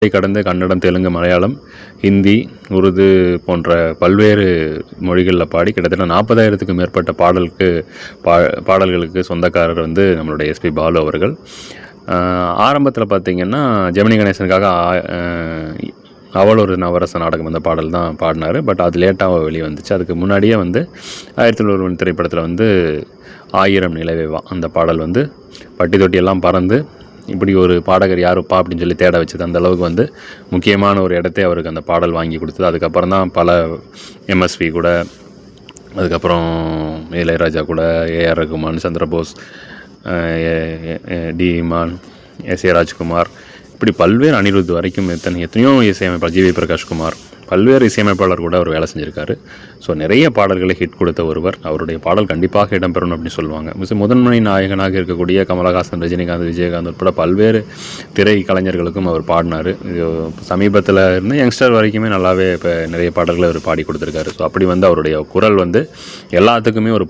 கடந்து கன்னடம், தெலுங்கு, மலையாளம், ஹிந்தி, உருது போன்ற பல்வேறு மொழிகளில் பாடி கிட்டத்தட்ட 40,000க்கும் மேற்பட்ட பாடல்களுக்கு சொந்தக்காரர் வந்து நம்மளுடைய எஸ்பி பாலு அவர்கள். ஆரம்பத்தில் பார்த்திங்கன்னா ஜெமினி கணேசனுக்காக அவள் ஒரு நவரச நாடகம் அந்த பாடல் தான் பாடினார். பட் அது லேட்டாக வெளியே வந்துச்சு. அதுக்கு முன்னாடியே வந்து 1901 திரைப்படத்தில் வந்து 1000 நிலவேவா அந்த பாடல் வந்து பட்டி தொட்டியெல்லாம் பறந்து இப்படி ஒரு பாடகர் யாருப்பா அப்படின்னு சொல்லி தேட வச்சது. அந்த அளவுக்கு வந்து முக்கியமான ஒரு இடத்தை அவருக்கு அந்த பாடல் வாங்கி கொடுத்தது. அதுக்கப்புறம் தான் பல எம்எஸ்வி கூட, அதுக்கப்புறம் இளையராஜா கூட, A R Rahman, Chandrabose, D Imman, S A. Rajkumar, இப்படி பல்வேறு அனிருத் வரைக்கும் எத்தனையோ இசையமைப்பாளர், ஜி.வி. பிரகாஷ்குமார், பல்வேறு இசையமைப்பாளர் கூட அவர் வேலை செஞ்சுருக்காரு. ஸோ நிறைய பாடல்களை ஹிட் கொடுத்த ஒருவர். அவருடைய பாடல் கண்டிப்பாக இடம்பெறணும் அப்படின்னு சொல்லுவாங்க. முதன்மை நாயகனாக இருக்கக்கூடிய கமலஹாசன், ரஜினிகாந்த், விஜயகாந்த் உட்பட பல்வேறு திரை கலைஞர்களுக்கும் அவர் பாடினார். சமீபத்தில் இருந்து யங்ஸ்டர் வரைக்குமே நல்லாவே இப்போ நிறைய பாடல்களை அவர் பாடி கொடுத்துருக்காரு. ஸோ அப்படி வந்து அவருடைய குரல் வந்து எல்லாத்துக்குமே ஒரு